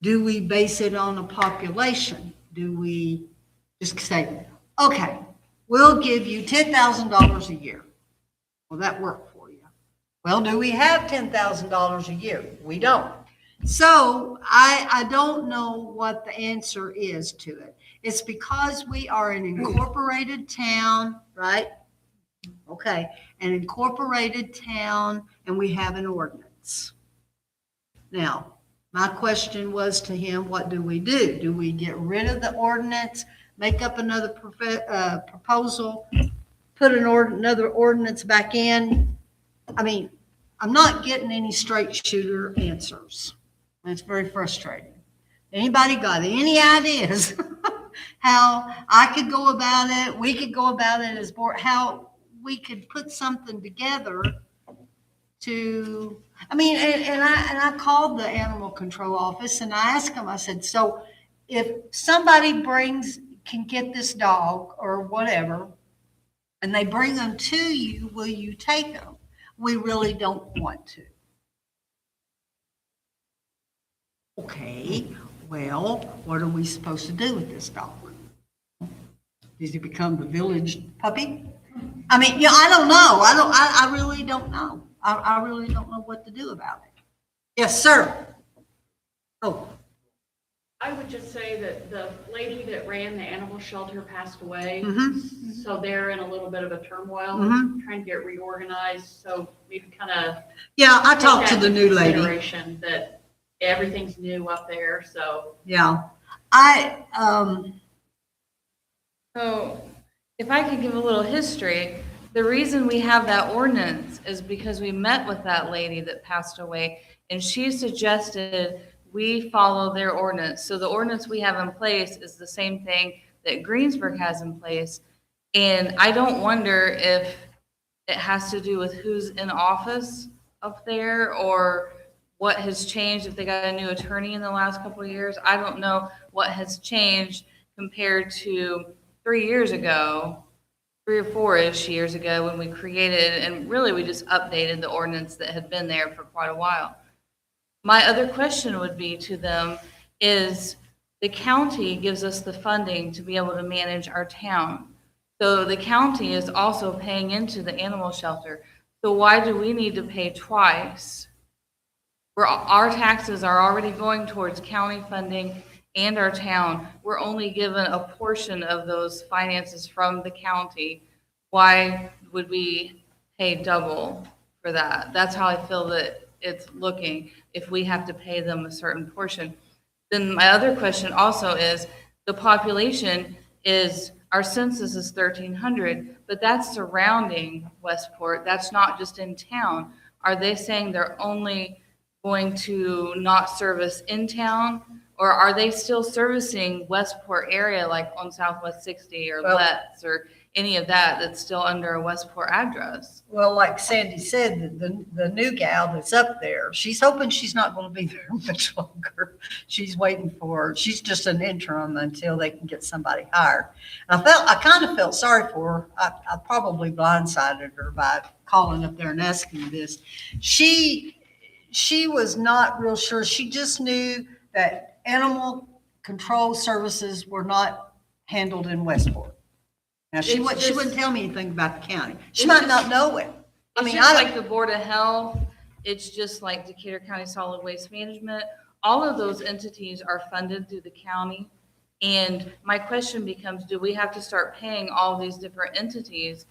Do we base it on a population? Do we just say, okay, we'll give you $10,000 a year? Will that work for you? Well, do we have $10,000 a year? We don't. So I don't know what the answer is to it. It's because we are an incorporated town, right? Okay, an incorporated town, and we have an ordinance. Now, my question was to him, what do we do? Do we get rid of the ordinance, make up another proposal, put another ordinance back in? I mean, I'm not getting any straight shooter answers. It's very frustrating. Anybody got any ideas how I could go about it? We could go about it as board, how we could put something together to, I mean, and I called the animal control office and I asked them, I said, so if somebody can get this dog or whatever, and they bring them to you, will you take them? We really don't want to. Okay, well, what are we supposed to do with this dog? Does he become the village puppy? I mean, I don't know. I really don't know. I really don't know what to do about it. Yes, sir. Oh, I would just say that the lady that ran the animal shelter passed away. mm-hmm, So they're in a little bit of a turmoil, Mhm. trying to get reorganized. So maybe kind of. yeah, I talked to the new lady. Consideration that everything's new up there, so. Yeah, So if I could give a little history, the reason we have that ordinance is because we met with that lady that passed away, and she suggested we follow their ordinance. So the ordinance we have in place is the same thing that Greensburg has in place. And I don't wonder if it has to do with who's in office up there or what has changed, if they got a new attorney in the last couple of years. I don't know what has changed compared to 3 years ago, 3 or 4-ish years ago when we created, and really we just updated the ordinance that had been there for quite a while. My other question would be to them is the county gives us the funding to be able to manage our town. So the county is also paying into the animal shelter. So why do we need to pay twice? Our taxes are already going towards county funding and our town. We're only given a portion of those finances from the county. Why would we pay double for that? That's how I feel that it's looking, if we have to pay them a certain portion. Then my other question also is, the population is, our census is 1,300, but that's surrounding Westport. That's not just in town. Are they saying they're only going to not service in town? Or are they still servicing Westport area, like on Southwest 60 or Letts or any of that that's still under a Westport address? well, like Sandy said, the new gal that's up there, she's hoping she's not going to be there much longer. She's she's just an interim until they can get somebody hired. I kind of felt sorry for her. I probably blindsided her by calling up there and asking this. She was not real sure. She just knew that animal control services were not handled in Westport. Now, she wouldn't tell me anything about the county. She might not know it. I It's mean, just like the Board of Health, it's just like Decatur County Solid Waste Management. All of those entities are funded through the county. And my question becomes, do we have to start paying all these different entities?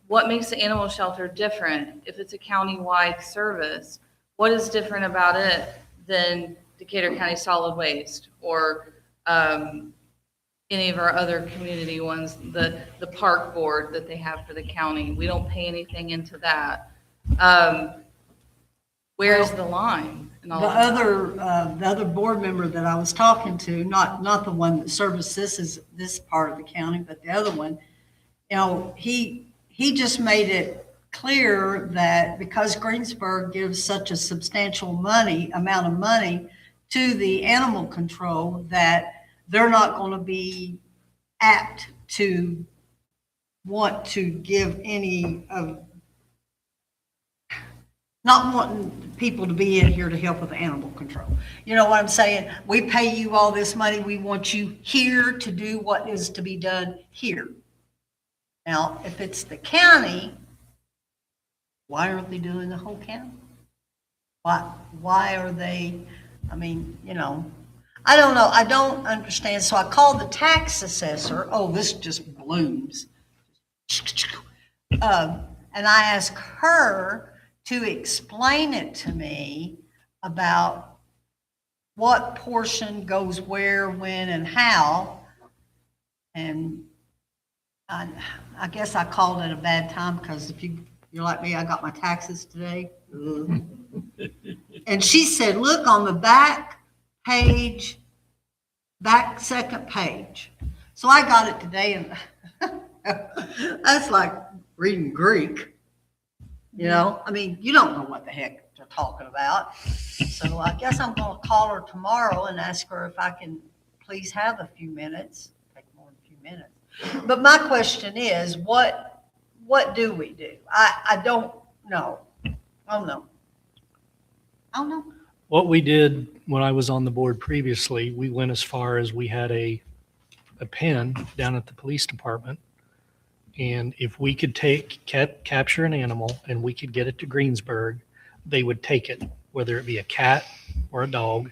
What makes the animal shelter different if it's a county-wide service? What is different about it than Decatur County Solid Waste or any of our other community ones, the park board that they have for the county? We don't pay anything into that. Where's the line? And all the that? other board member that I was talking to, not the one that services this part of the county, but the other one, he just made it clear that because Greensburg gives such a substantial amount of money to the animal control, that they're not going to be apt to want to give not wanting people to be in here to help with animal control. You know what I'm saying? We pay you all this money. We want you here to do what is to be done here. Now, if it's the county, why aren't they doing the whole county? Why are they, I don't know. I don't understand. So I called the tax assessor. Oh, this just blooms. And I asked her to explain it to me about what portion goes where, when, and how. And I guess I called it a bad time because if you're like me, I got my taxes today. And she said, look on the back second page. So I got it today, and that's like reading Greek. You don't know what the heck they're talking about. So I guess I'm going to call her tomorrow and ask her if I can please have a few minutes, take more than a few minutes. But my question is, what do we do? I don't know. I don't know. I don't know. What we did when I was on the board previously, we went as far as we had a pen down at the police department. And if we could capture an animal and we could get it to Greensburg, they would take it, whether it be a cat or a dog.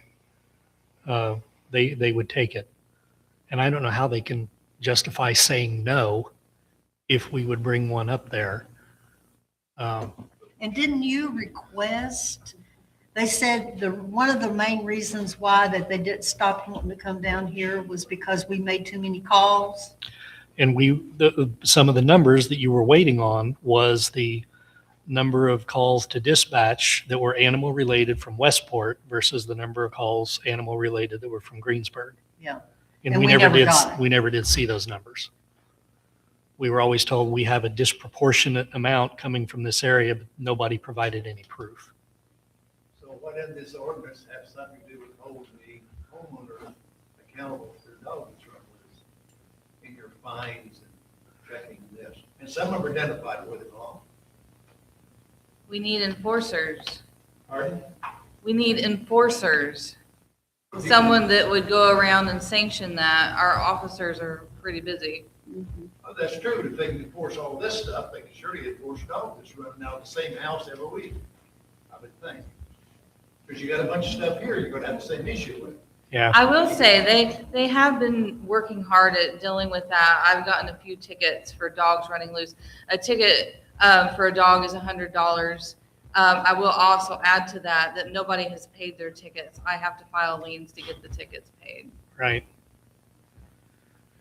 They would take it. And I don't know how they can justify saying no if we would bring one up there. And didn't you request, they said one of the main reasons why that they didn't stop wanting to come down here was because we made too many calls? And some of the numbers that you were waiting on was the number of calls to dispatch that were animal related from Westport versus the number of calls animal related that were from Greensburg. Yeah. And And we we never never did, got it. we never did see those numbers. We were always told we have a disproportionate amount coming from this area, but nobody provided any proof. So what in this ordinance has something to do with holding the homeowner accountable for dog troubles in your fines and checking this? And some of them are identified where they belong. We need enforcers. Pardon? We need enforcers. Someone that would go around and sanction that. Our officers are pretty busy. Well, that's true. If they can enforce all this stuff, they can surely enforce dogs that's running out of the same house every week, I would think. Because you got a bunch of stuff here, you're gonna have the same issue with. Yeah. I will say, they have been working hard at dealing with that. I've gotten a few tickets for dogs running loose. A ticket for a dog is $100. I will also add to that nobody has paid their tickets. I have to file liens to get the tickets paid. Right.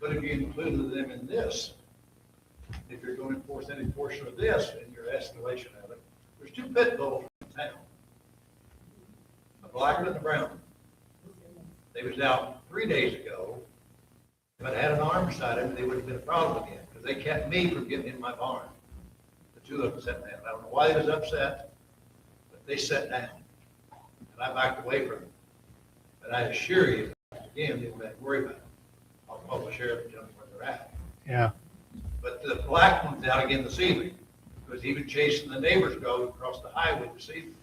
But if you included them in this, if you're going to enforce any portion of this in your escalation of it, there's two pit bulls in town. A black one and a brown one. They was out 3 days ago. If I'd had an arm beside them, they would have been a problem again, because they kept me from getting in my barn. The two of them sat down. I don't know why they was upset, but they sat down. And I backed away from them. But I assure you, again, they won't have to worry about it. I'll call the sheriff and tell them where they're at. Yeah. But the black one's out again this evening, because he was chasing the neighbor's dog across the highway this evening.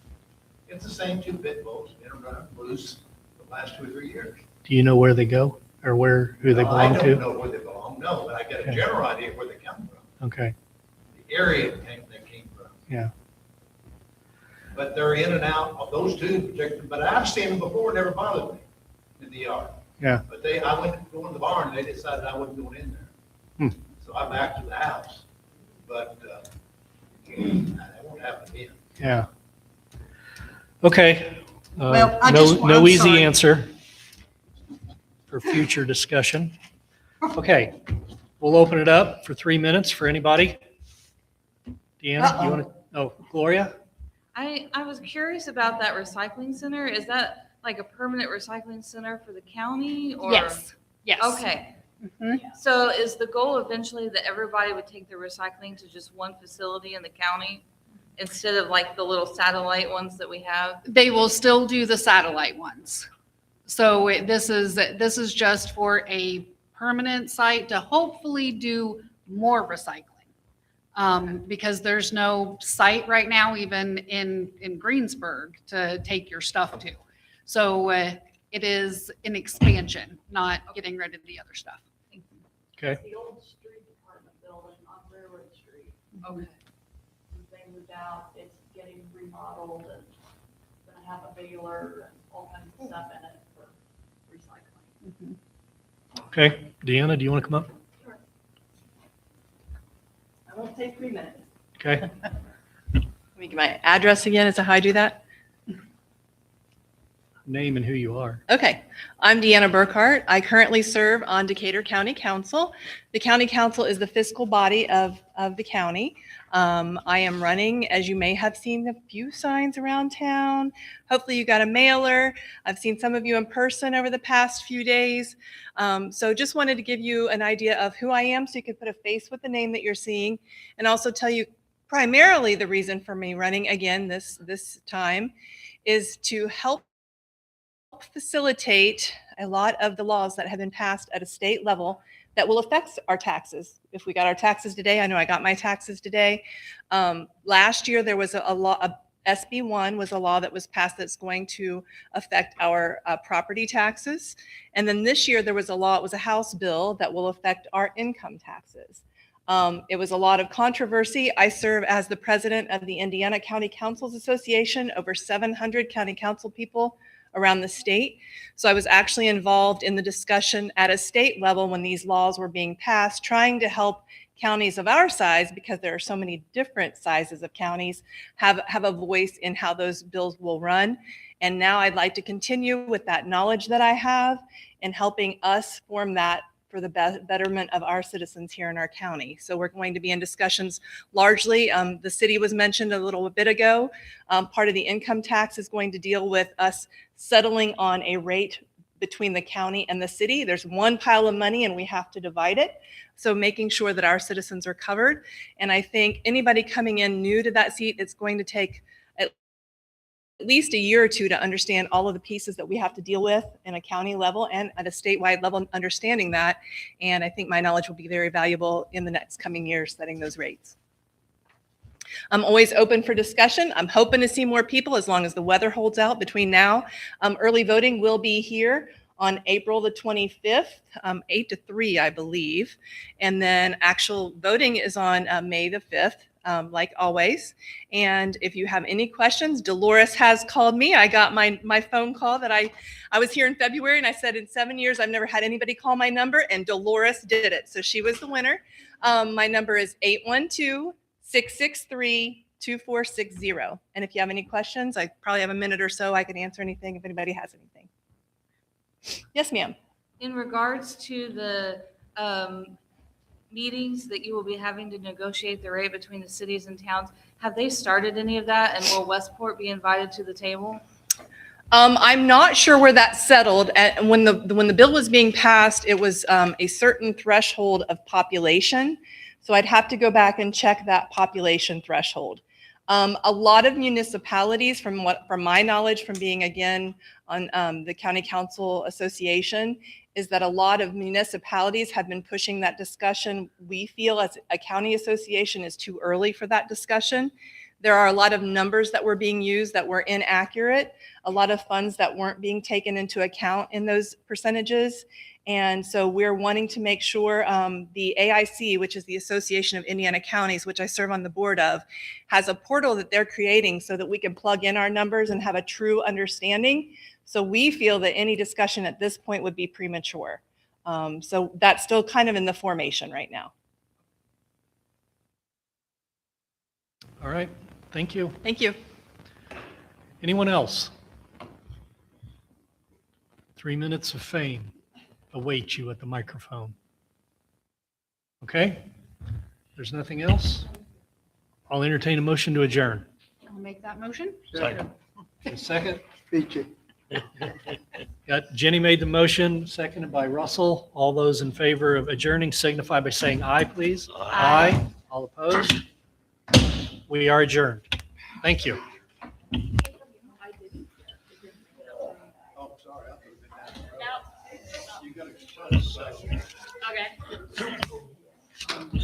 It's the same two pit bulls, been running loose the last 2 or 3 years. Do you know where they go or who they belong I don't to? know where they belong, no, but I got a Okay. general idea where they come from, Okay. the area they came from. Yeah. But they're in and out of those two in particular, but I've seen them before, never bothered me in the yard. Yeah. But I went to go in the barn, and they decided I wasn't going in there. So I backed to the house, but that won't happen again. Yeah. Okay. Well, I No, just- no I'm easy sorry. answer for future discussion. Okay, we'll open it up for 3 minutes for anybody. Deanna, you want to, oh, Gloria? I was curious about that recycling center. Is that like a permanent recycling center for the county or? Yes, yes. Okay. So is the goal eventually that everybody would take their recycling to just one facility in the county instead of like the little satellite ones that we have? They will still do the satellite ones. So this is just for a permanent site to hopefully do more recycling. Because there's no site right now, even in Greensburg, to take your stuff to. So it is an expansion, not getting rid of the other stuff. Okay. The old street department building on Railroad Street. Okay. They moved out, it's getting remodeled and gonna have a baler and all kinds of stuff in it for recycling. Okay, Deanna, do you want to come up? I won't take 3 minutes. Okay, Let me get my address again as to how I do that. name and who you are. Okay, I'm Deanna Burkhart. I currently serve on Decatur County Council. The county council is the fiscal body of the county. I am running, as you may have seen, a few signs around town. Hopefully you got a mailer. I've seen some of you in person over the past few days. So just wanted to give you an idea of who I am so you can put a face with the name that you're seeing, and also tell you primarily the reason for me running again this time is to help facilitate a lot of the laws that have been passed at a state level that will affect our taxes. If we got our taxes today, I know I got my taxes today. Last year, there was a law, SB 1 was a law that was passed that's going to affect our property taxes. And then this year, there was a law, it was a House bill that will affect our income taxes. It was a lot of controversy. I serve as the president of the Indiana County Councils Association, over 700 county council people around the state. So I was actually involved in the discussion at a state level when these laws were being passed, trying to help counties of our size, because there are so many different sizes of counties, have a voice in how those bills will run. And now I'd like to continue with that knowledge that I have in helping us form that for the betterment of our citizens here in our county. So we're going to be in discussions largely. The city was mentioned a little bit ago. Part of the income tax is going to deal with us settling on a rate between the county and the city. There's one pile of money and we have to divide it. So making sure that our citizens are covered. And I think anybody coming in new to that seat, it's going to take at least a year or two to understand all of the pieces that we have to deal with in a county level and at a statewide level, understanding that. And I think my knowledge will be very valuable in the next coming years, setting those rates. I'm always open for discussion. I'm hoping to see more people as long as the weather holds out between now. Early voting will be here on April the 25th, 8 to 3, I believe. And then actual voting is on May the 5th. Like always. And if you have any questions, Dolores has called me. I got my phone call that I was here in February, and I said in 7 years, I've never had anybody call my number, and Dolores did it. So she was the winner. My number is 812-663-2460. And if you have any questions, I probably have a minute or so. I can answer anything if anybody has anything. Yes, ma'am. In regards to the meetings that you will be having to negotiate the rate between the cities and towns, have they started any of that, and will Westport be invited to the table? I'm not sure where that settled. When the bill was being passed, it was a certain threshold of population. So I'd have to go back and check that population threshold. A lot of municipalities, from my knowledge, from being again on the County Council Association, is that a lot of municipalities have been pushing that discussion. We feel as a county association is too early for that discussion. There are a lot of numbers that were being used that were inaccurate, a lot of funds that weren't being taken into account in those percentages. And so we're wanting to make sure the AIC, which is the Association of Indiana Counties, which I serve on the board of, has a portal that they're creating so that we can plug in our numbers and have a true understanding. So we feel that any discussion at this point would be premature. So that's still kind of in the formation right now. All right, thank you. Thank you. Anyone else? 3 minutes of fame await you at the microphone. Okay? There's nothing else? I'll entertain a motion to adjourn. I'll make that motion. A second? Got Jenny made the motion, seconded by Russell. All those in favor of adjourning signify by saying aye, please. Aye. All opposed? We are adjourned. Thank you. Oh, sorry. You got to. Okay.